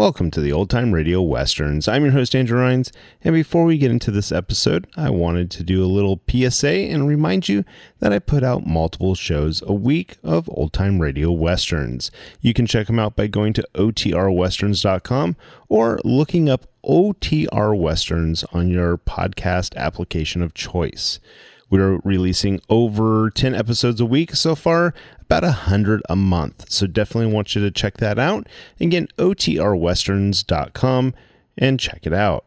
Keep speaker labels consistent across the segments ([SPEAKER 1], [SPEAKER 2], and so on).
[SPEAKER 1] Welcome to the Old Time Radio Westerns. I'm your host, Andrew Rhynes, and before we get into this episode, I wanted to do a little PSA and remind you that I put out multiple shows a week of Old Time Radio Westerns. You can check them out by going to otrwesterns.com or looking up OTR Westerns on your podcast application of choice. We're releasing over 10 episodes a week so far, about 100 a month. So definitely want you to check that out. Again, otrwesterns.com and check it out.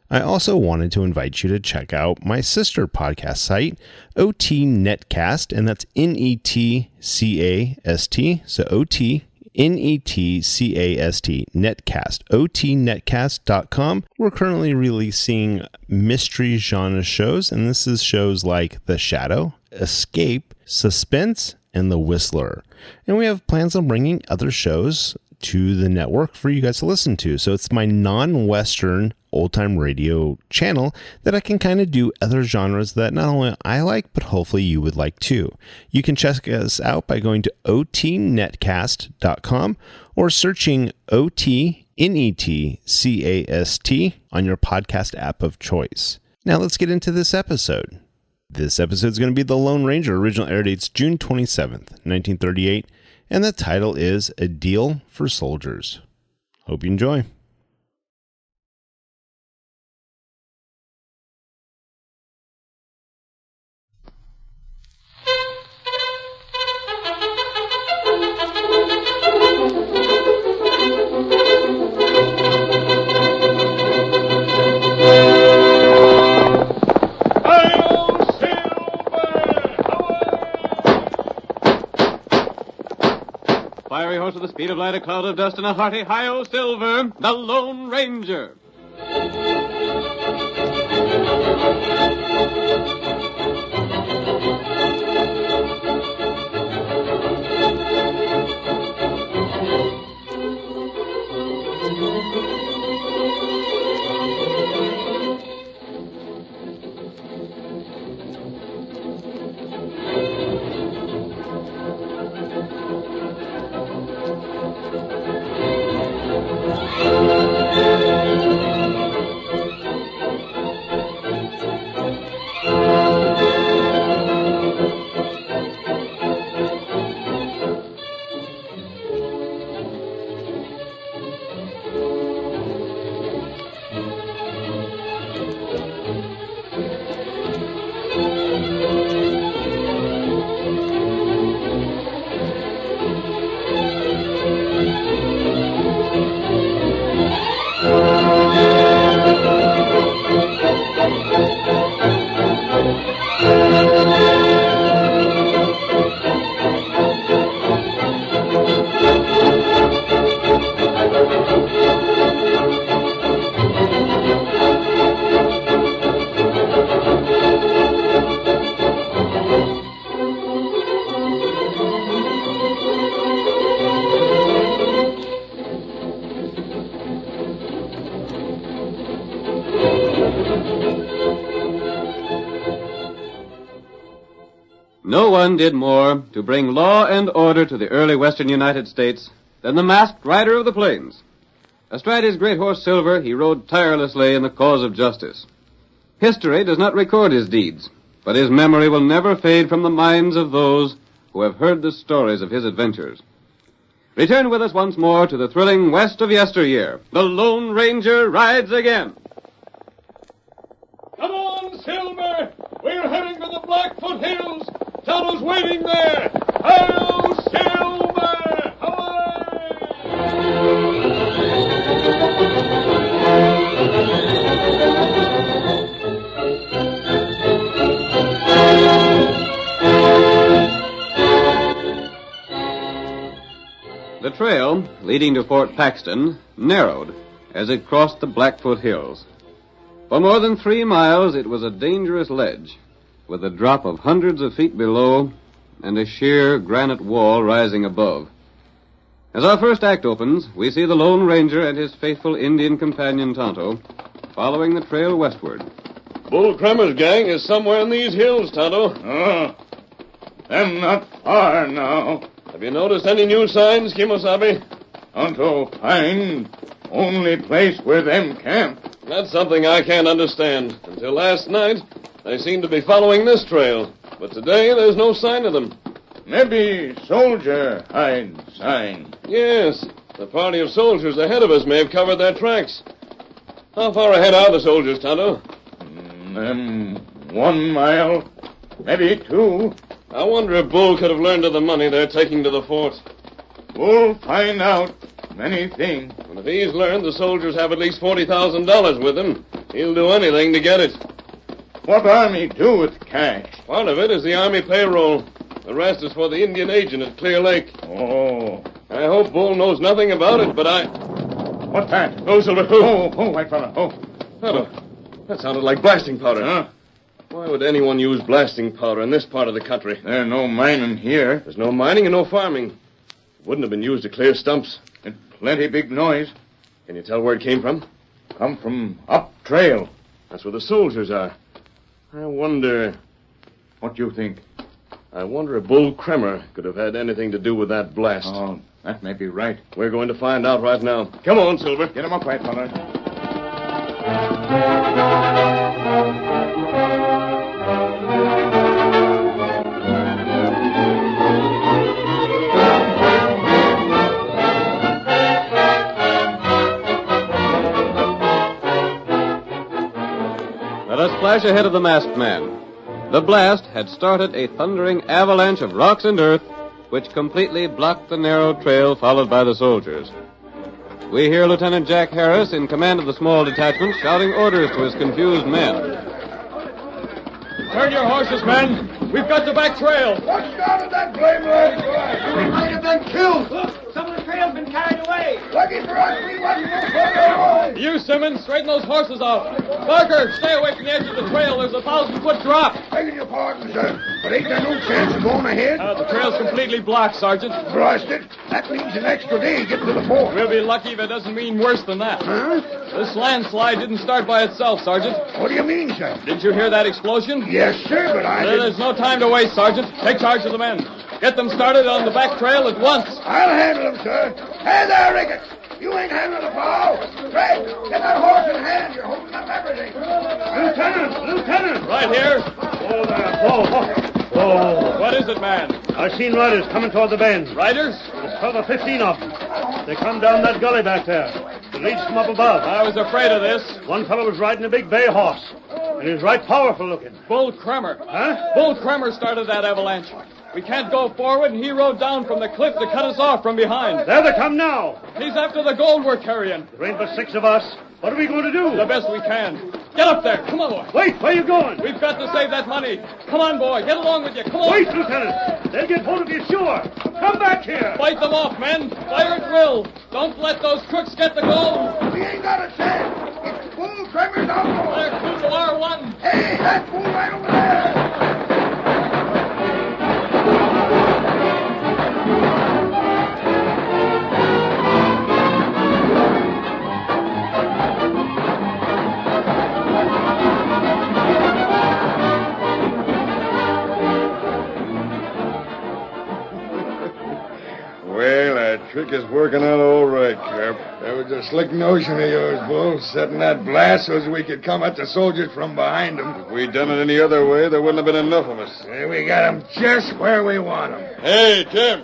[SPEAKER 1] I also wanted to invite you to check out my sister podcast site, OT Netcast, and that's Netcast. So OT Netcast, Netcast, otnetcast.com. We're currently releasing mystery genre shows, and this is shows like The Shadow, Escape, Suspense, and The Whistler. And we have plans on bringing other shows to the network for you guys to listen to. So it's my non-Western old-time radio channel that I can kind of do other genres that not only I like, but hopefully you would like too. You can check us out by going to otnetcast.com or searching OTNETCAST on your podcast app of choice. Now let's get into this episode. This episode is going to be The Lone Ranger. Original air date's June 27th, 1938, and the title is A Deal for Soldiers. Hope you enjoy.
[SPEAKER 2] Fiery horse with the speed of light, a cloud of dust, and a hearty hi-yo Silver, the Lone Ranger. No one did more to bring law and order to the early western United States than the masked rider of the plains. Astride his great horse Silver, he rode tirelessly in the cause of justice. History does not record his deeds, but his memory will never fade from the minds of those who have heard the stories of his adventures. Return with us once more to the thrilling West of yesteryear. The Lone Ranger rides again.
[SPEAKER 3] Come on, Silver! We're heading to the Blackfoot Hills! Tonto's waiting there! Hi-yo, Silver! Away!
[SPEAKER 2] The trail leading to Fort Paxton narrowed as it crossed the Blackfoot Hills. For more than 3 miles, it was a dangerous ledge, with a drop of hundreds of feet below and a sheer granite wall rising above. As our first act opens, we see the Lone Ranger and his faithful Indian companion Tonto following the trail westward.
[SPEAKER 3] Bull Crummer's gang is somewhere in these hills, Tonto.
[SPEAKER 4] Them not far now.
[SPEAKER 3] Have you noticed any new signs, Kimosabe?
[SPEAKER 4] Tonto find only place where them camp.
[SPEAKER 3] That's something I can't understand. Until last night, they seemed to be following this trail. But today, there's no sign of them.
[SPEAKER 4] Maybe soldier hide sign.
[SPEAKER 3] Yes, the party of soldiers ahead of us may have covered their tracks. How far ahead are the soldiers, Tonto?
[SPEAKER 4] 1 mile, maybe 2.
[SPEAKER 3] I wonder if Bull could have learned of the money they're taking to the fort.
[SPEAKER 4] We'll find out many things.
[SPEAKER 3] And if he's learned the soldiers have at least $40,000 with them, he'll do anything to get it.
[SPEAKER 4] What army do with cash?
[SPEAKER 3] Part of it is the Army payroll. The rest is for the Indian agent at Clear Lake.
[SPEAKER 4] Oh.
[SPEAKER 3] I hope Bull knows nothing about it, but
[SPEAKER 4] What's that?
[SPEAKER 3] Oh, Silver.
[SPEAKER 4] Oh, white fella. Oh.
[SPEAKER 3] Tonto, that sounded like blasting powder.
[SPEAKER 4] Huh?
[SPEAKER 3] Why would anyone use blasting powder in this part of the country?
[SPEAKER 4] There's no mining here.
[SPEAKER 3] There's no mining and no farming. It wouldn't have been used to clear stumps.
[SPEAKER 4] And plenty big noise.
[SPEAKER 3] Can you tell where it came from?
[SPEAKER 4] Come from up trail.
[SPEAKER 3] That's where the soldiers are. I wonder
[SPEAKER 4] What do you think?
[SPEAKER 3] if Bull Kremer could have had anything to do with that blast.
[SPEAKER 4] Oh, that may be right.
[SPEAKER 3] We're going to find out right now. Come on, Silver.
[SPEAKER 4] Get him up, white fella.
[SPEAKER 2] Let us flash ahead of the masked man. The blast had started a thundering avalanche of rocks and earth, which completely blocked the narrow trail followed by the soldiers. We hear Lieutenant Jack Harris, in command of the small detachment, shouting orders to his confused men.
[SPEAKER 3] Turn your horses, men. We've got the back trail.
[SPEAKER 5] What's started that blame lad? We might have been killed.
[SPEAKER 6] Look, some of the trail's been carried away.
[SPEAKER 5] Lucky for us, we wasn't no further away.
[SPEAKER 3] You, Simmons, straighten those horses out. Barker, stay away from the edge of the trail. There's a 1,000-foot drop.
[SPEAKER 5] Begging your pardon, sir, but ain't there no chance of going ahead?
[SPEAKER 3] The trail's completely blocked, Sergeant.
[SPEAKER 5] Blast it. That means an extra day getting to the fort.
[SPEAKER 3] We'll be lucky if it doesn't mean worse than that.
[SPEAKER 5] Huh?
[SPEAKER 3] This landslide didn't start by itself, Sergeant.
[SPEAKER 5] What do you mean, sir?
[SPEAKER 3] Didn't you hear that explosion?
[SPEAKER 5] Yes, sir, but I didn't...
[SPEAKER 3] There's no time to waste, Sergeant. Take charge of the men. Get them started on the back trail at once.
[SPEAKER 5] I'll handle them, sir. Hey there, Ricketts. You ain't handling the plow. Fred, get that horse in hand. You're holding up everything.
[SPEAKER 7] Lieutenant!
[SPEAKER 3] Right here.
[SPEAKER 7] Oh, there. Whoa.
[SPEAKER 3] What is it, man?
[SPEAKER 7] I've seen riders coming toward the bend.
[SPEAKER 3] Riders?
[SPEAKER 7] There's 12 or 15 of them. They come down that gully back there. It leads from up above.
[SPEAKER 3] I was afraid of this.
[SPEAKER 7] One fellow was riding a big bay horse, and he was right powerful looking.
[SPEAKER 3] Bull Kremer.
[SPEAKER 7] Huh?
[SPEAKER 3] Bull Kremer started that avalanche. We can't go forward, and he rode down from the cliff to cut us off from behind.
[SPEAKER 7] There they come now.
[SPEAKER 3] He's after the gold we're carrying.
[SPEAKER 7] There ain't but 6 of us. What are we going to do?
[SPEAKER 3] The best we can. Get up there. Come on, boy.
[SPEAKER 7] Wait, where are you going?
[SPEAKER 3] We've got to save that money. Come on, boy. Get along with you. Come on.
[SPEAKER 7] Wait, Lieutenant. They'll get hold of you, sure. Come back here.
[SPEAKER 3] Fight them off, men. Fire at will. Don't let those crooks get the gold.
[SPEAKER 5] We ain't got a chance. It's Bull Kremer's outlaw.
[SPEAKER 3] They're cruise to R1.
[SPEAKER 5] Hey, that fool right over there.
[SPEAKER 8] Well, that trick is working out all right, Cap. That was a slick notion of yours, Bull, setting that blast so as we could come at the soldiers from behind them. If we'd done it any other way, there wouldn't have been enough of us.
[SPEAKER 5] Yeah, we got them just where we want them.
[SPEAKER 8] Hey, Jim,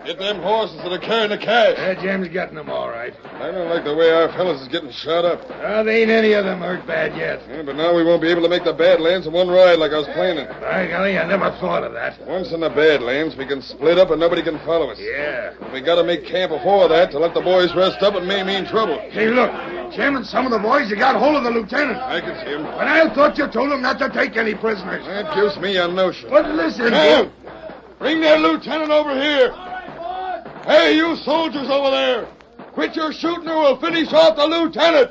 [SPEAKER 8] get them horses that are carrying the cash.
[SPEAKER 5] Yeah, Jim's getting them all right.
[SPEAKER 8] I don't like the way our fellas is getting shot up.
[SPEAKER 5] There ain't any of them hurt bad yet.
[SPEAKER 8] Yeah, but now we won't be able to make the Badlands in one ride like I was planning.
[SPEAKER 5] By golly, I never thought of that.
[SPEAKER 8] Once in the Badlands, we can split up and nobody can follow us.
[SPEAKER 5] Yeah.
[SPEAKER 8] We gotta make camp before that to let the boys rest up and may mean trouble.
[SPEAKER 5] Hey, look. Jim and some of the boys have got hold of the lieutenant.
[SPEAKER 8] I can see him.
[SPEAKER 5] But I thought you told him not to take any prisoners.
[SPEAKER 8] That gives me a notion.
[SPEAKER 5] But listen,
[SPEAKER 8] Jim, bring that lieutenant over here. Hey, you soldiers over there. Quit your shooting or we'll finish off the lieutenant.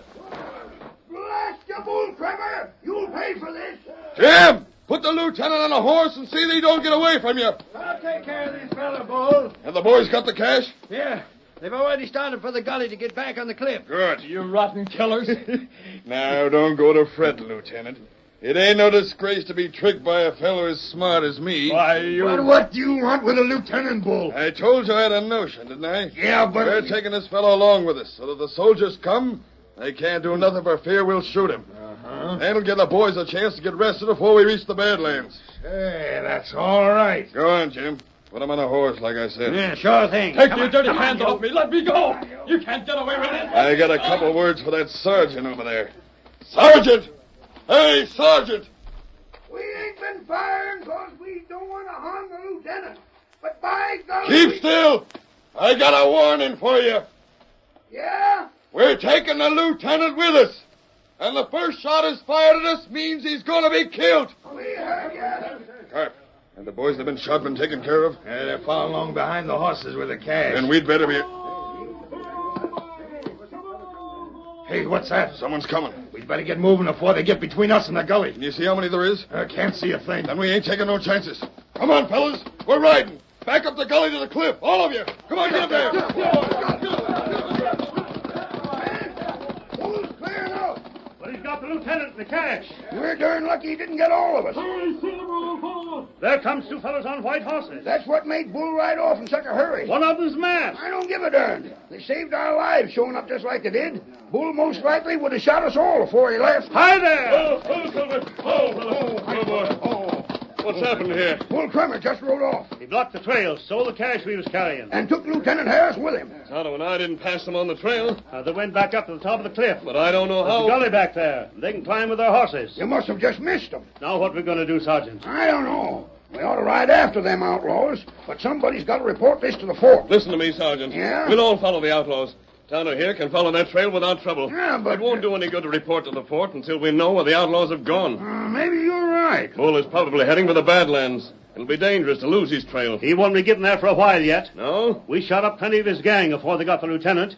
[SPEAKER 5] Blast you, Bull Kremer. You'll pay for this.
[SPEAKER 8] Jim, put the lieutenant on a horse and see that he don't get away from you.
[SPEAKER 5] I'll take care of this fella, Bull.
[SPEAKER 8] Have the boys got the cash?
[SPEAKER 5] Yeah. They've already started for the gully to get back on the cliff.
[SPEAKER 8] Good.
[SPEAKER 3] You rotten killers.
[SPEAKER 8] Now, don't go to fretting, Lieutenant. It ain't no disgrace to be tricked by a fellow as smart as me.
[SPEAKER 7] Why, you...
[SPEAKER 5] But what do you want with a lieutenant, Bull?
[SPEAKER 8] I told you I had a notion, didn't I?
[SPEAKER 5] Yeah, but...
[SPEAKER 8] We're taking this fellow along with us, so that the soldiers come, they can't do nothing for fear we'll shoot him.
[SPEAKER 5] Uh-huh.
[SPEAKER 8] That'll give the boys a chance to get rested before we reach the Badlands.
[SPEAKER 5] Hey, that's all right.
[SPEAKER 8] Go on, Jim. Put him on a horse, like I said.
[SPEAKER 5] Yeah, sure thing.
[SPEAKER 3] Take your dirty hands off me. Let me go. You can't get away with it.
[SPEAKER 8] I got a couple words for that sergeant over there. Sergeant! Hey, Sergeant!
[SPEAKER 5] We ain't been firing because we don't want to harm the lieutenant. But by God...
[SPEAKER 8] Keep still! I got a warning for you.
[SPEAKER 5] Yeah?
[SPEAKER 8] We're taking the lieutenant with us. And the first shot is fired at us means he's going to be killed.
[SPEAKER 5] We heard you.
[SPEAKER 8] Carp, and the boys that have been shot been taken care of?
[SPEAKER 5] Yeah, they're following along behind the horses with the cash.
[SPEAKER 8] Then we'd better be...
[SPEAKER 5] Hey, what's that?
[SPEAKER 8] Someone's coming.
[SPEAKER 5] We'd better get moving before they get between us and the gully.
[SPEAKER 8] Can you see how many there is?
[SPEAKER 5] I can't see a thing.
[SPEAKER 8] Then we ain't taking no chances. Come on, fellas. We're riding. Back up the gully to the cliff. All of you. Come on, get up there.
[SPEAKER 5] Who's clearing out?
[SPEAKER 7] But he's got the lieutenant and the cash.
[SPEAKER 5] We're darn lucky he didn't get all of us.
[SPEAKER 7] There comes two fellows on white horses.
[SPEAKER 5] That's what made Bull ride off in such a hurry.
[SPEAKER 7] One of them's masked.
[SPEAKER 5] I don't give a darn. They saved our lives showing up just like they did. Bull most likely would have shot us all before he left.
[SPEAKER 7] Hi there!
[SPEAKER 3] Silver. What's happened here?
[SPEAKER 5] Bull Kremer just rode off
[SPEAKER 7] He blocked the trail, stole the cash we was carrying.
[SPEAKER 5] and took Lieutenant Harris with him.
[SPEAKER 3] Tonto and I didn't pass them on the trail,
[SPEAKER 7] They went back up to the top of the cliff.
[SPEAKER 3] but I don't know
[SPEAKER 7] There's a
[SPEAKER 3] how.
[SPEAKER 7] gully back there. They can climb with their horses.
[SPEAKER 5] You must have just missed them.
[SPEAKER 7] Now what we going to do, Sergeant?
[SPEAKER 5] I don't know. We ought to ride after them outlaws, but somebody's got to report this to the fort.
[SPEAKER 3] Listen to me, Sergeant.
[SPEAKER 5] Yeah?
[SPEAKER 3] We'll all follow the outlaws. Tonto here can follow that trail without trouble.
[SPEAKER 5] Yeah, but...
[SPEAKER 3] It won't do any good to report to the fort until we know where the outlaws have gone.
[SPEAKER 5] Maybe you're right.
[SPEAKER 3] Bull is probably heading for the Badlands. It'll be dangerous to lose his trail.
[SPEAKER 7] He won't be getting there for a while yet.
[SPEAKER 3] No?
[SPEAKER 7] We shot up plenty of his gang before they got the lieutenant.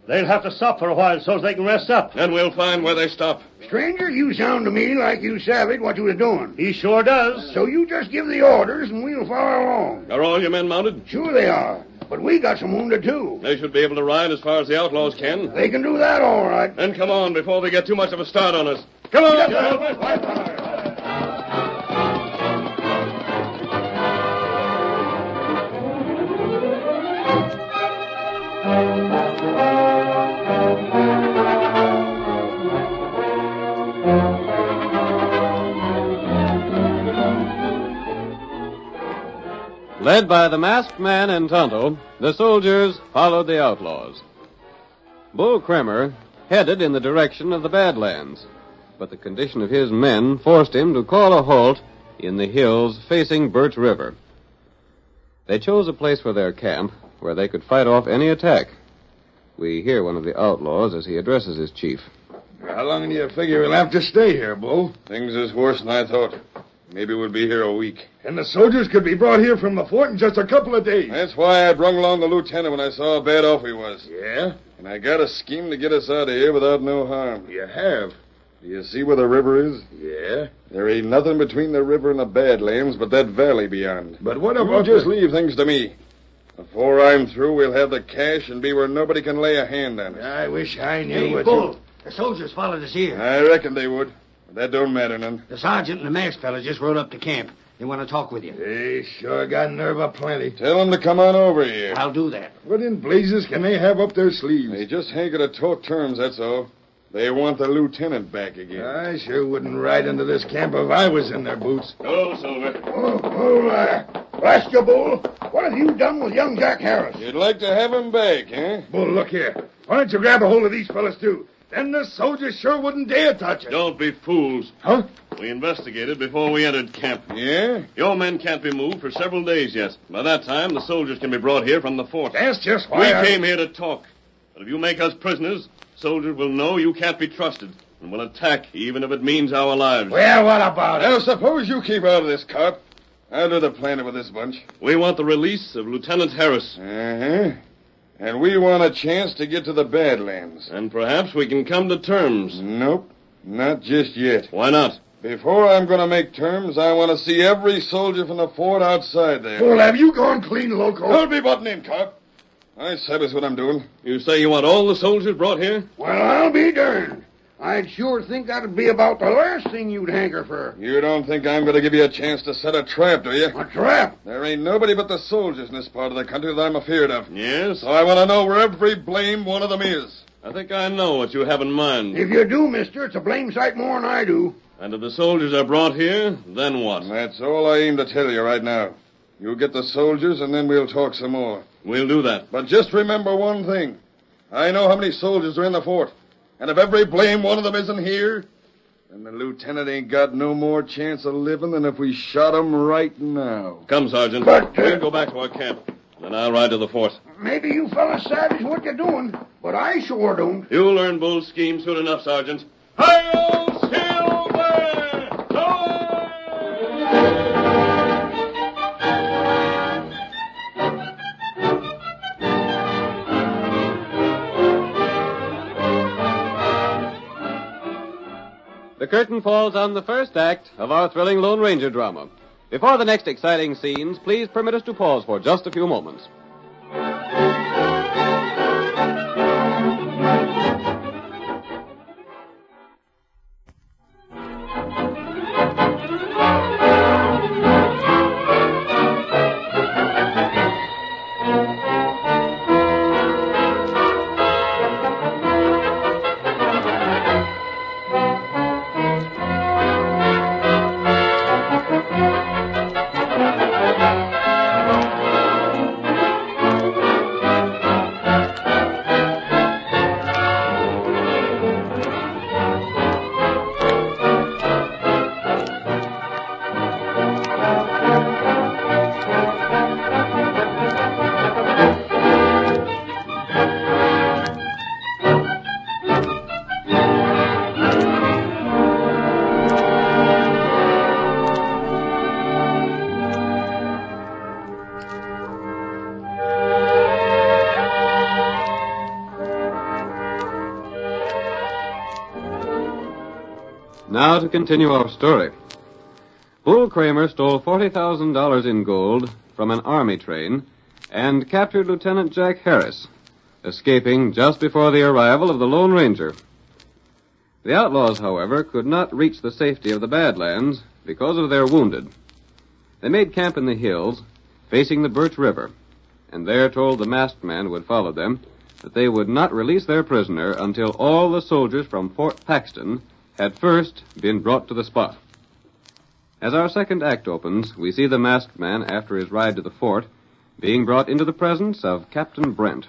[SPEAKER 7] They'll have to stop for a while so they can rest up.
[SPEAKER 3] Then we'll find where they stop.
[SPEAKER 5] Stranger, you sound to me like you savvied what you was doing.
[SPEAKER 7] He sure does.
[SPEAKER 5] So you just give the orders and we'll follow along.
[SPEAKER 3] Are all your men mounted?
[SPEAKER 5] Sure they are. But we got some wounded, too.
[SPEAKER 3] They should be able to ride as far as the outlaws can.
[SPEAKER 5] They can do that all right.
[SPEAKER 3] Then come on before they get too much of a start on us. Come on! Led by the masked man and Tonto, the soldiers followed the outlaws. Bull Kremer headed in the direction of the Badlands, but the condition of his men forced him to call a halt in the hills facing Birch River. They chose a place for their camp where they could fight off any attack. We hear one of the outlaws as he addresses his chief.
[SPEAKER 8] How long do you figure we'll have to stay here, Bull? Things is worse than I thought. Maybe we'll be here a week.
[SPEAKER 4] And the soldiers could be brought here from the fort in just a couple of days.
[SPEAKER 8] That's why I brung along the lieutenant when I saw how bad off he was.
[SPEAKER 4] Yeah?
[SPEAKER 8] And I got a scheme to get us out of here without no harm.
[SPEAKER 4] You have?
[SPEAKER 8] Do you see where the river is?
[SPEAKER 4] Yeah.
[SPEAKER 8] There ain't nothing between the river and the Badlands but that valley beyond.
[SPEAKER 4] But what
[SPEAKER 8] You
[SPEAKER 4] about
[SPEAKER 8] just
[SPEAKER 4] the...
[SPEAKER 8] leave things to me. Before I'm through, we'll have the cash and be where nobody can lay a hand on us.
[SPEAKER 4] I wish I knew
[SPEAKER 5] Hey,
[SPEAKER 4] what
[SPEAKER 5] Bull, the soldiers followed us here.
[SPEAKER 8] I reckon they would. But that don't matter none.
[SPEAKER 5] The sergeant and the masked fella just rode up to camp. They want to talk with you.
[SPEAKER 4] They sure got nerve aplenty.
[SPEAKER 8] Tell them to come on over here.
[SPEAKER 5] I'll do that.
[SPEAKER 4] What in blazes can they have up their sleeves?
[SPEAKER 8] They just ain't gonna talk terms, that's all. They want the lieutenant back again.
[SPEAKER 4] I sure wouldn't ride into this camp if I was in their boots.
[SPEAKER 3] Go, Silver.
[SPEAKER 5] Blast you, Bull. What have you done with young Jack Harris?
[SPEAKER 8] You'd like to have him back, eh?
[SPEAKER 4] Bull, look here. Why don't you grab a hold of these fellas, too? Then the soldiers sure wouldn't dare touch it.
[SPEAKER 3] Don't be fools.
[SPEAKER 4] Huh?
[SPEAKER 3] We investigated before we entered camp.
[SPEAKER 8] Yeah?
[SPEAKER 3] Your men can't be moved for several days yet. By that time, the soldiers can be brought here from the fort.
[SPEAKER 4] That's just
[SPEAKER 3] We
[SPEAKER 4] why
[SPEAKER 3] came here to talk. But if you make us prisoners, soldiers will know you can't be trusted and will attack, even if it means our lives.
[SPEAKER 4] Well, what about it?
[SPEAKER 8] Now, suppose you keep out of this, Carp. I'll do the planning with this bunch.
[SPEAKER 3] We want the release of Lieutenant Harris.
[SPEAKER 8] Uh-huh. And we want a chance to get to the Badlands.
[SPEAKER 3] And perhaps we can come to terms.
[SPEAKER 8] Nope. Not just yet.
[SPEAKER 3] Why not?
[SPEAKER 8] Before I'm going to make terms, I want to see every soldier from the fort outside there.
[SPEAKER 4] Bull, have you gone clean loco?
[SPEAKER 8] Don't be butting in, Carp. I sabbaths what I'm doing.
[SPEAKER 3] You say you want all the soldiers brought here?
[SPEAKER 5] Well, I'll be darned. I'd sure think that'd be about the last thing you'd hanker for.
[SPEAKER 8] You don't think I'm going to give you a chance to set a trap, do you?
[SPEAKER 5] A trap?
[SPEAKER 8] There ain't nobody but the soldiers in this part of the country that I'm afeard of.
[SPEAKER 3] Yes?
[SPEAKER 8] So I want to know where every blame one of them is.
[SPEAKER 3] I think I know what you have in mind.
[SPEAKER 5] If you do, mister, it's a blame sight more than I do.
[SPEAKER 3] And if the soldiers are brought here, then what?
[SPEAKER 8] That's all I aim to tell you right now. You get the soldiers, and then we'll talk some more.
[SPEAKER 3] We'll do that.
[SPEAKER 8] But just remember one thing. I know how many soldiers are in the fort. And if every blame one of them isn't here, then the lieutenant ain't got no more chance of living than if we shot him right now.
[SPEAKER 3] Come, Sergeant.
[SPEAKER 5] But,
[SPEAKER 3] We'll go back to our camp. Then I'll ride to the fort.
[SPEAKER 5] Maybe you fellas savage what you're doing, but I sure don't.
[SPEAKER 3] You'll learn Bull's scheme soon enough, Sergeant. Hi-yo, Silver!
[SPEAKER 2] The curtain falls on the first act of our thrilling Lone Ranger drama. Before the next exciting scenes, please permit us to pause for just a few moments. Now to continue our story. Bull Kramer stole $40,000 in gold from an army train and captured Lieutenant Jack Harris, escaping just before the arrival of the Lone Ranger. The outlaws, however, could not reach the safety of the Badlands because of their wounded. They made camp in the hills, facing the Birch River, and there told the masked man who had followed them that they would not release their prisoner until all the soldiers from Fort Paxton had first been brought to the spot. As our second act opens, we see the masked man, after his ride to the fort, being brought into the presence of Captain Brent.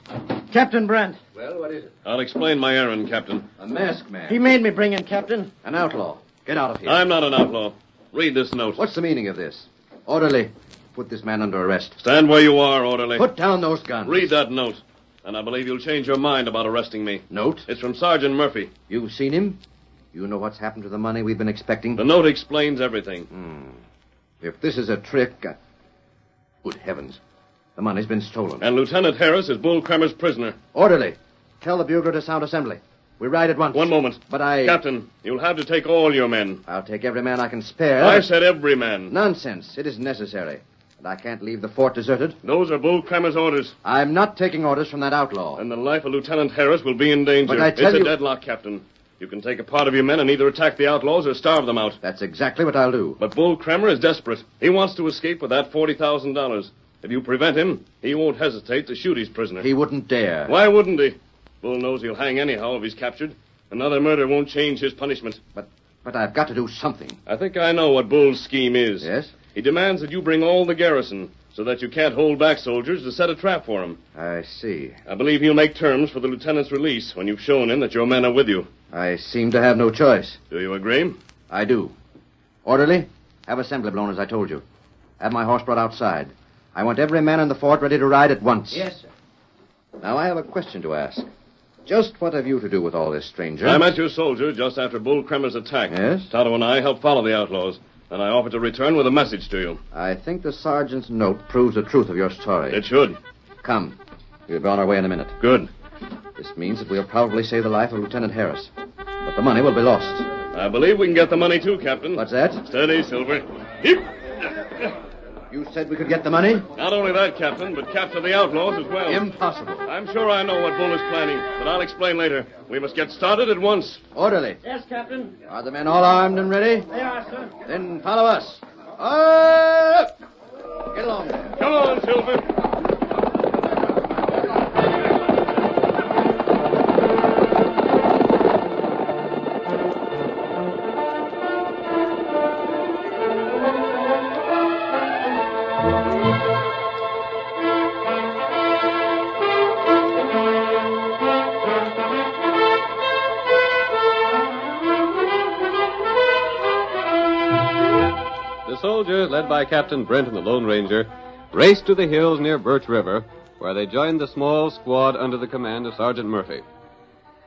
[SPEAKER 6] Captain Brent.
[SPEAKER 9] Well, what is it?
[SPEAKER 3] I'll explain my errand, Captain.
[SPEAKER 9] A masked man.
[SPEAKER 6] He made me bring him, Captain.
[SPEAKER 9] An outlaw. Get out of here.
[SPEAKER 3] I'm not an outlaw. Read this note.
[SPEAKER 9] What's the meaning of this? Orderly, put this man under arrest.
[SPEAKER 3] Stand where you are, orderly.
[SPEAKER 9] Put down those guns.
[SPEAKER 3] Read that note, and I believe you'll change your mind about arresting me.
[SPEAKER 9] Note?
[SPEAKER 3] It's from Sergeant Murphy.
[SPEAKER 9] You've seen him? You know what's happened to the money we've been expecting?
[SPEAKER 3] The note explains everything.
[SPEAKER 9] If this is a trick, good heavens. The money's been stolen.
[SPEAKER 3] And Lieutenant Harris is Bull Kramer's prisoner.
[SPEAKER 9] Orderly, tell the bugler to sound assembly. We ride at once.
[SPEAKER 3] One moment.
[SPEAKER 9] But I...
[SPEAKER 3] Captain, you'll have to take all your men.
[SPEAKER 9] I'll take every man I can spare.
[SPEAKER 3] I said every man.
[SPEAKER 9] Nonsense. It isn't necessary. And I can't leave the fort deserted.
[SPEAKER 3] Those are Bull Kramer's orders.
[SPEAKER 9] I'm not taking orders from that outlaw.
[SPEAKER 3] And the life of Lieutenant Harris will be in danger.
[SPEAKER 9] But I tell
[SPEAKER 3] it's
[SPEAKER 9] you...
[SPEAKER 3] a deadlock, Captain. You can take a part of your men and either attack the outlaws or starve them out.
[SPEAKER 9] That's exactly what I'll do.
[SPEAKER 3] But Bull Kramer is desperate. He wants to escape with that $40,000. If you prevent him, he won't hesitate to shoot his prisoner.
[SPEAKER 9] He wouldn't dare.
[SPEAKER 3] Why wouldn't he? Bull knows he'll hang anyhow if he's captured. Another murder won't change his punishment.
[SPEAKER 9] But I've got to do something.
[SPEAKER 3] I think I know what Bull's scheme is.
[SPEAKER 9] Yes?
[SPEAKER 3] He demands that you bring all the garrison so that you can't hold back soldiers to set a trap for him.
[SPEAKER 9] I see.
[SPEAKER 3] I believe he'll make terms for the lieutenant's release when you've shown him that your men are with you.
[SPEAKER 9] I seem to have no choice.
[SPEAKER 3] Do you agree?
[SPEAKER 9] I do. Orderly, have assembly blown as I told you. Have my horse brought outside. I want every man in the fort ready to ride at once.
[SPEAKER 6] Yes, sir.
[SPEAKER 9] Now, I have a question to ask. Just what have you to do with all this, stranger?
[SPEAKER 3] I met your soldier just after Bull Kramer's attack.
[SPEAKER 9] Yes?
[SPEAKER 3] Tonto and I helped follow the outlaws. And I offered to return with a message to you.
[SPEAKER 9] I think the sergeant's note proves the truth of your story.
[SPEAKER 3] It should.
[SPEAKER 9] Come. We'll be on our way in a minute.
[SPEAKER 3] Good.
[SPEAKER 9] This means that we'll probably save the life of Lieutenant Harris. But the money will be lost.
[SPEAKER 3] I believe we can get the money too, Captain.
[SPEAKER 9] What's that?
[SPEAKER 3] Steady, Silver. Heap.
[SPEAKER 9] You said we could get the money?
[SPEAKER 7] Not only that, Captain, but capture the outlaws as well.
[SPEAKER 9] Impossible.
[SPEAKER 7] I'm sure I know what Bull is planning, but I'll explain later. We must get started at once.
[SPEAKER 9] Orderly.
[SPEAKER 6] Yes, Captain.
[SPEAKER 9] Are the men all armed and ready?
[SPEAKER 6] They are, sir.
[SPEAKER 9] Then follow us. Up! Get along there.
[SPEAKER 7] Come on, Silver.
[SPEAKER 2] The soldiers, led by Captain Brent and the Lone Ranger, raced to the hills near Birch River, where they joined the small squad under the command of Sergeant Murphy.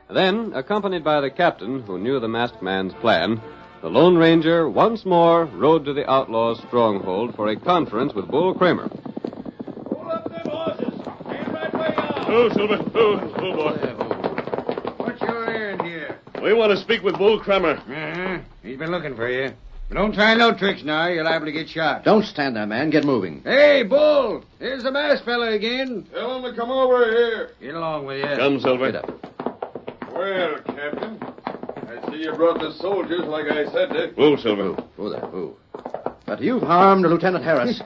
[SPEAKER 2] Then, accompanied by the captain, who knew the masked man's plan, the Lone Ranger once more rode to the outlaws' stronghold for a conference with Bull Kramer.
[SPEAKER 4] Hold up them horses. Stand right way out.
[SPEAKER 7] Oh, Silver. Oh, boy.
[SPEAKER 5] What's your errand here?
[SPEAKER 7] We want to speak with Bull Kramer.
[SPEAKER 5] Uh-huh. He's been looking for you. But don't try no tricks now. You're liable to get shot.
[SPEAKER 9] Don't stand there, man. Get moving.
[SPEAKER 5] Hey, Bull. Here's the masked fella again.
[SPEAKER 8] Tell him to come over here.
[SPEAKER 5] Get along with you.
[SPEAKER 7] Come, Silver.
[SPEAKER 9] Get up.
[SPEAKER 8] Well, Captain, I see you brought the soldiers like I said to.
[SPEAKER 7] Whoa, Silver.
[SPEAKER 9] Who there? Who? But you've harmed Lieutenant Harris.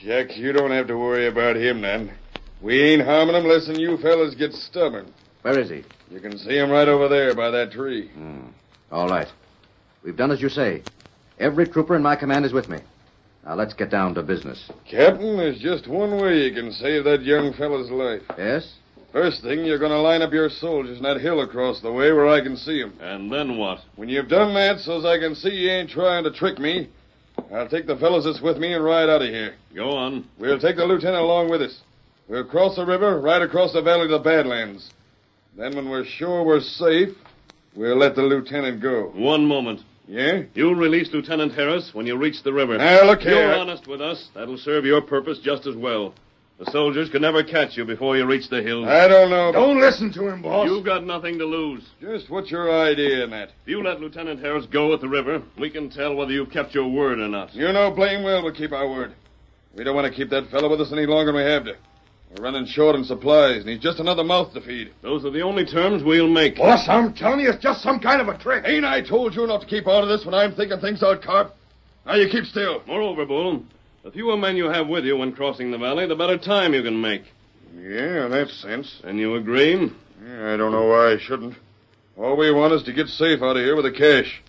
[SPEAKER 8] Shucks, you don't have to worry about him, then. We ain't harming him unless you fellas get stubborn.
[SPEAKER 9] Where is he?
[SPEAKER 8] You can see him right over there by that tree.
[SPEAKER 9] All right. We've done as you say. Every trooper in my command is with me. Now let's get down to business.
[SPEAKER 8] Captain, there's just one way you can save that young fella's life.
[SPEAKER 9] Yes?
[SPEAKER 8] First thing, you're going to line up your soldiers in that hill across the way where I can see them.
[SPEAKER 7] And then what?
[SPEAKER 8] When you've done that, so's I can see you ain't trying to trick me, I'll take the fellas that's with me and ride out of here.
[SPEAKER 7] Go on.
[SPEAKER 8] We'll take the lieutenant along with us. We'll cross the river, right across the valley to the Badlands. Then when we're sure we're safe, we'll let the lieutenant go.
[SPEAKER 7] One moment.
[SPEAKER 8] Yeah?
[SPEAKER 7] You'll release Lieutenant Harris when you reach the river.
[SPEAKER 8] Now, look
[SPEAKER 7] If you're
[SPEAKER 8] here.
[SPEAKER 7] honest with us, that'll serve your purpose just as well. The soldiers could never catch you before you reach the hills.
[SPEAKER 8] I don't know.
[SPEAKER 4] Don't listen to him, boss.
[SPEAKER 7] You've got nothing to lose.
[SPEAKER 8] Just what's your idea in that?
[SPEAKER 7] If you let Lieutenant Harris go at the river, we can tell whether you've kept your word or not.
[SPEAKER 8] You know blame well we'll keep our word. We don't want to keep that fellow with us any longer than we have to. We're running short on supplies, and he's just another mouth to feed.
[SPEAKER 7] Those are the only terms we'll make.
[SPEAKER 4] Boss, I'm telling you, it's just some kind of a trick.
[SPEAKER 8] Ain't I told you not to keep out of this when I'm thinking things out, Carp? Now you keep still.
[SPEAKER 7] Moreover, Bull, the fewer men you have with you when crossing the valley, the better time you can make.
[SPEAKER 8] Yeah, in that sense.
[SPEAKER 7] And you agree?
[SPEAKER 8] Yeah, I don't know why I shouldn't. All we want is to get safe out of here with the cash.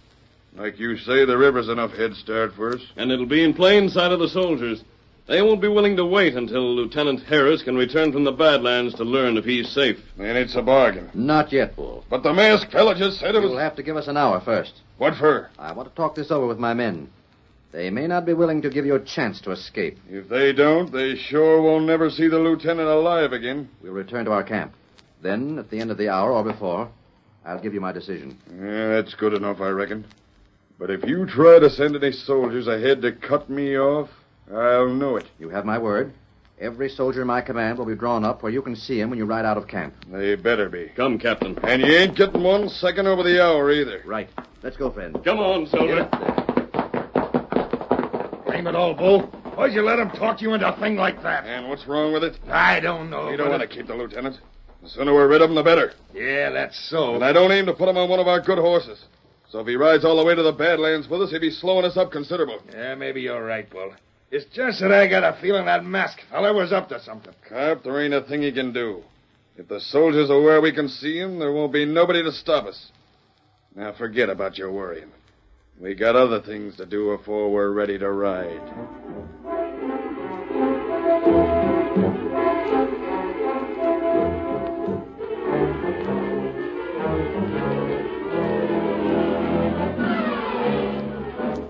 [SPEAKER 8] Like you say, the river's enough head start for us.
[SPEAKER 7] And it'll be in plain sight of the soldiers. They won't be willing to wait until Lieutenant Harris can return from the Badlands to learn if he's safe.
[SPEAKER 8] Then it's a bargain.
[SPEAKER 9] Not yet, Bull.
[SPEAKER 8] But the masked fella just said it was...
[SPEAKER 9] You'll have to give us an hour first.
[SPEAKER 8] What for?
[SPEAKER 9] I want to talk this over with my men. They may not be willing to give you a chance to escape.
[SPEAKER 8] If they don't, they sure won't never see the lieutenant alive again.
[SPEAKER 9] We'll return to our camp. Then, at the end of the hour or before, I'll give you my decision.
[SPEAKER 8] Yeah, that's good enough, I reckon. But if you try to send any soldiers ahead to cut me off, I'll know it.
[SPEAKER 9] You have my word. Every soldier in my command will be drawn up where you can see him when you ride out of camp.
[SPEAKER 8] They better be.
[SPEAKER 7] Come, Captain.
[SPEAKER 8] And you ain't getting 1 second over the hour either.
[SPEAKER 9] Right. Let's go, friend.
[SPEAKER 7] Come on,
[SPEAKER 9] Get
[SPEAKER 7] Silver.
[SPEAKER 9] up there.
[SPEAKER 4] Blame it all, Bull. Why'd you let him talk you into a thing like that?
[SPEAKER 8] And what's wrong with it?
[SPEAKER 4] I don't know.
[SPEAKER 8] We don't want to keep the lieutenant. The sooner we're rid of him, the better.
[SPEAKER 4] Yeah, that's so.
[SPEAKER 8] And I don't aim to put him on one of our good horses. So if he rides all the way to the Badlands with us, he'll be slowing us up considerable.
[SPEAKER 4] Yeah, maybe you're right, Bull. It's just that I got a feeling that masked fella was up to something.
[SPEAKER 8] Carp, there ain't a thing he can do. If the soldiers are where we can see him, there won't be nobody to stop us. Now forget about your worrying. We got other things to do before we're ready to ride.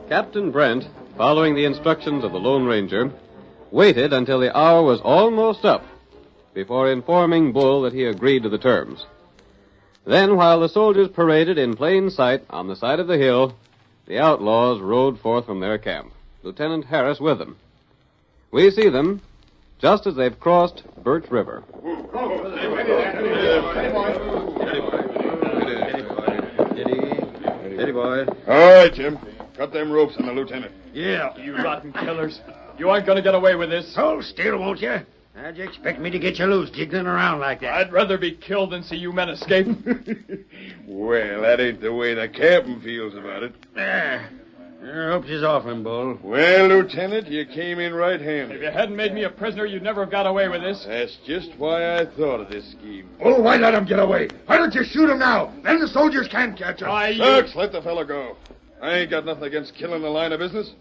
[SPEAKER 2] Captain Brent, following the instructions of the Lone Ranger, waited until the hour was almost up before informing Bull that he agreed to the terms. Then, while the soldiers paraded in plain sight on the side of the hill, the outlaws rode forth from their camp, Lieutenant Harris with them. We see them just as they've crossed Birch River.
[SPEAKER 8] Steady, boy. All right, Jim. Cut them ropes on the lieutenant.
[SPEAKER 4] Yeah, you rotten killers.
[SPEAKER 3] You aren't going to get away with this.
[SPEAKER 5] Hold still, won't you? How'd you expect me to get you loose, jiggling around like that?
[SPEAKER 3] I'd rather be killed than see you men escape.
[SPEAKER 8] Well, that ain't the way the captain feels about it.
[SPEAKER 5] I hope she's off him, Bull.
[SPEAKER 8] Well, Lieutenant, you came in right-handed.
[SPEAKER 3] If you hadn't made me a prisoner, you'd never have got away with this.
[SPEAKER 8] That's just why I thought of this scheme.
[SPEAKER 4] Oh, why let him get away? Why don't you shoot him now? Then the soldiers can't catch him.
[SPEAKER 8] Shucks, let the fellow go. I ain't got nothing against killing the line of business.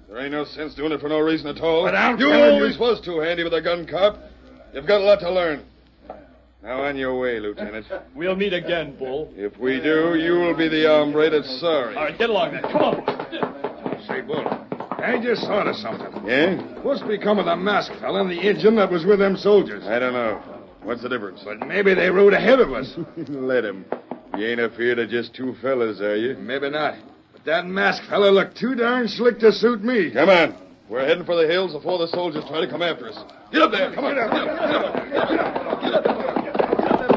[SPEAKER 8] There ain't no sense doing it for no reason at all.
[SPEAKER 4] But I'm
[SPEAKER 8] you
[SPEAKER 4] telling
[SPEAKER 8] always
[SPEAKER 4] you-
[SPEAKER 8] was too handy with a gun, cop. You've got a lot to learn. Now on your way, Lieutenant.
[SPEAKER 3] We'll meet again, Bull.
[SPEAKER 8] If we do, you'll be the hombre that's sorry.
[SPEAKER 3] All right, get along then. Come on.
[SPEAKER 4] Say, Bull, I just thought of something.
[SPEAKER 8] Yeah?
[SPEAKER 4] What's become of the masked fella and the engine that was with them soldiers?
[SPEAKER 8] I don't know. What's the difference?
[SPEAKER 4] But maybe they rode ahead of us.
[SPEAKER 8] Let him. You ain't afeard of just two fellas, are you?
[SPEAKER 4] Maybe not. But that masked fella looked too darn slick to suit me.
[SPEAKER 8] Come on. We're heading for the hills before the soldiers try to come after us. Get up there. Come on. Get up. Get up. Get up. Get up.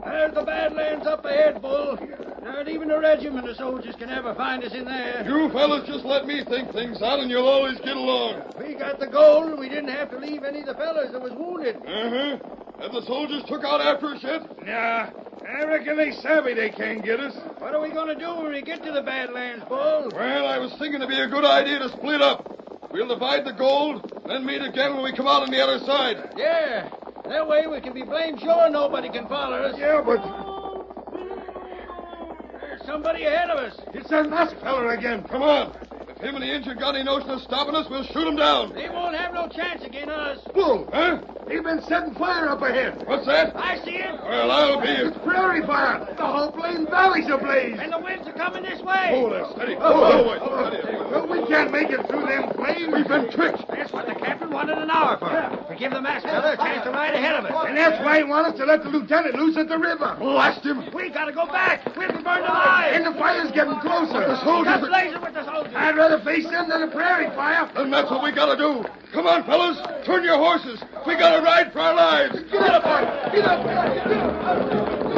[SPEAKER 5] There's the Badlands up ahead, Bull. Not even a regiment of soldiers can ever find us in there.
[SPEAKER 8] You fellas just let me think things out and you'll always get along.
[SPEAKER 5] We got the gold, and we didn't have to leave any of the fellas that was wounded.
[SPEAKER 8] Uh-huh. Have the soldiers took out after us yet?
[SPEAKER 4] Nah, I reckon they savvy they can't get us.
[SPEAKER 5] What are we going to do when we get to the Badlands, Bull?
[SPEAKER 8] Well, I was thinking it'd be a good idea to split up. We'll divide the gold, then meet again when we come out on the other side.
[SPEAKER 5] Yeah. That way we can be blamed sure nobody can follow us.
[SPEAKER 4] Yeah, but
[SPEAKER 5] There's somebody ahead of us.
[SPEAKER 4] it's that masked fella again.
[SPEAKER 8] Come on. If him and the Injun got any notion of stopping us, we'll shoot him down.
[SPEAKER 5] They won't have no chance against us.
[SPEAKER 4] Bull,
[SPEAKER 8] Huh?
[SPEAKER 4] they've been setting fire up ahead.
[SPEAKER 8] What's that?
[SPEAKER 5] I see it.
[SPEAKER 8] Well, I'll be
[SPEAKER 4] It's
[SPEAKER 8] it.
[SPEAKER 4] prairie fire. The whole plain valley's ablaze.
[SPEAKER 5] And the winds are coming this way.
[SPEAKER 8] Hold it. Steady. Steady.
[SPEAKER 4] Well, we can't make it through them flames.
[SPEAKER 8] We've been tricked.
[SPEAKER 5] That's what the captain wanted an hour for. To give the masked fella a chance to ride ahead of us.
[SPEAKER 4] And that's why he wants us to let the lieutenant loose at the river.
[SPEAKER 8] Blast him.
[SPEAKER 5] We gotta go back. We'll be burned alive.
[SPEAKER 4] And the fire's getting closer. The
[SPEAKER 5] Got
[SPEAKER 4] soldiers...
[SPEAKER 5] blazing with the soldiers.
[SPEAKER 4] I'd rather face them than a prairie fire.
[SPEAKER 8] And that's what we gotta do. Come on, fellas. Turn your horses. We gotta ride for our lives.
[SPEAKER 4] Get up, boy. Get up. Get up.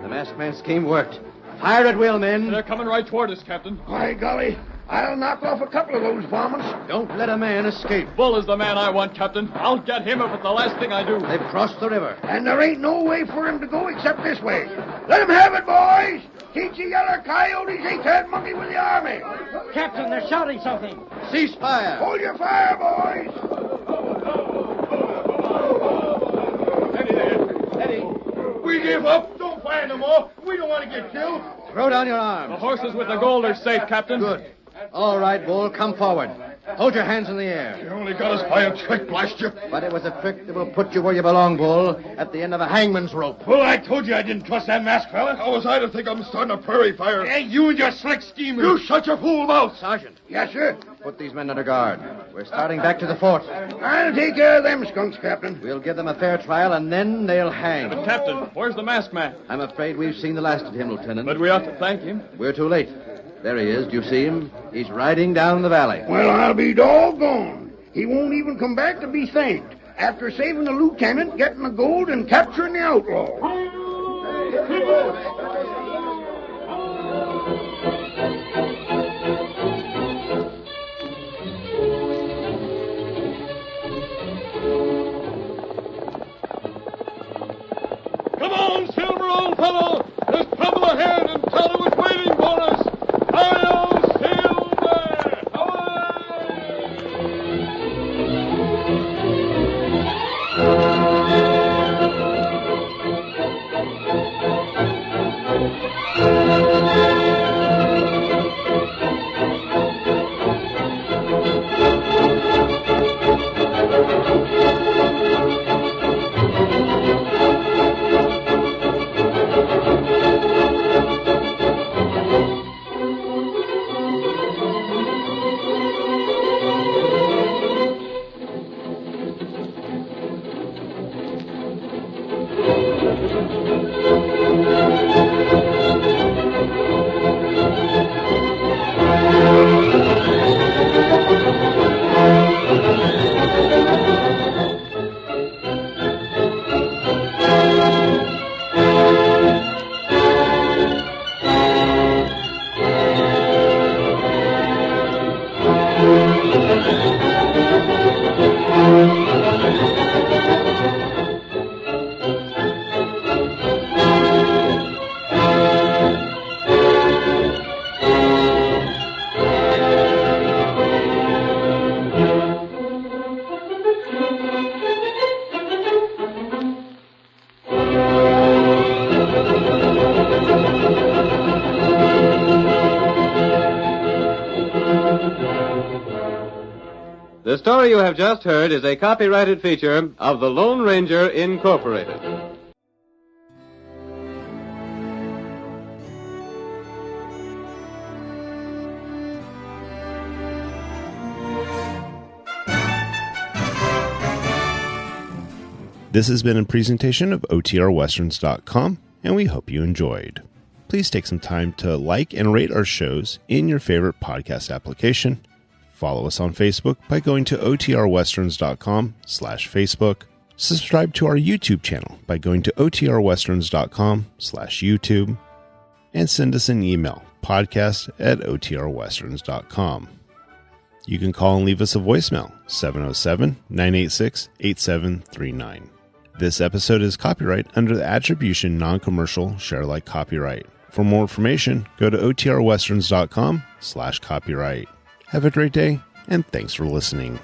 [SPEAKER 9] The masked man's scheme worked. Fire at will, men.
[SPEAKER 3] They're coming right toward us, Captain.
[SPEAKER 4] By golly, I'll knock off a couple of those bombers.
[SPEAKER 9] Don't let a man escape.
[SPEAKER 3] Bull is the man I want, Captain. I'll get him if it's the last thing I do.
[SPEAKER 9] They've crossed the river.
[SPEAKER 4] And there ain't no way for him to go except this way. Let him have it, boys. Teach the yellow coyotes he can't monkey with the army.
[SPEAKER 6] Captain, they're shouting something.
[SPEAKER 9] Cease fire.
[SPEAKER 4] Hold your fire, boys.
[SPEAKER 3] Eddie.
[SPEAKER 4] We give up. Don't fire no more. We don't want to get killed.
[SPEAKER 9] Throw down your
[SPEAKER 3] The
[SPEAKER 9] arms.
[SPEAKER 3] horses with the gold are safe, Captain.
[SPEAKER 9] Good. All right, Bull, come forward. Hold your hands in the air.
[SPEAKER 8] You only got us by a trick, blast you.
[SPEAKER 9] But it was a trick that will put you where you belong, Bull, at the end of a hangman's rope.
[SPEAKER 4] Well, I told you I didn't trust that masked fella.
[SPEAKER 8] How was I to think I'm starting a prairie fire?
[SPEAKER 4] Hey, you and your slick schemers.
[SPEAKER 8] You shut your fool mouth.
[SPEAKER 9] Sergeant,
[SPEAKER 4] Yes, sir.
[SPEAKER 9] put these men under guard. We're starting back to the fort.
[SPEAKER 4] I'll take care of them skunks, Captain.
[SPEAKER 9] We'll give them a fair trial, and then they'll hang.
[SPEAKER 3] Captain, where's the masked man?
[SPEAKER 9] I'm afraid we've seen the last of him, Lieutenant.
[SPEAKER 3] But we ought to thank him.
[SPEAKER 9] We're too late. There he is. Do you see him? He's riding down the valley.
[SPEAKER 4] Well, I'll be doggone. He won't even come back to be thanked after saving the lieutenant, getting the gold, and capturing the outlaw.
[SPEAKER 8] Come on, Silver, old fellow. There's trouble ahead, and Tonto is waiting for us. Hi-yo, Silver! Away!
[SPEAKER 2] The story you have just heard is a copyrighted feature of the Lone Ranger Incorporated.
[SPEAKER 1] This has been a presentation of OTRWesterns.com, and we hope you enjoyed. Please take some time to like and rate our shows in your favorite podcast application. Follow us on Facebook by going to OTRWesterns.com/Facebook. Subscribe to our YouTube channel by going to OTRWesterns.com/YouTube. And send us an email, podcast@OTRWesterns.com. You can call and leave us a voicemail, 707-986-8739. This episode is copyright under the Attribution Non-Commercial Share-alike copyright. For more information, go to OTRWesterns.com/copyright. Have a great day, and thanks for listening.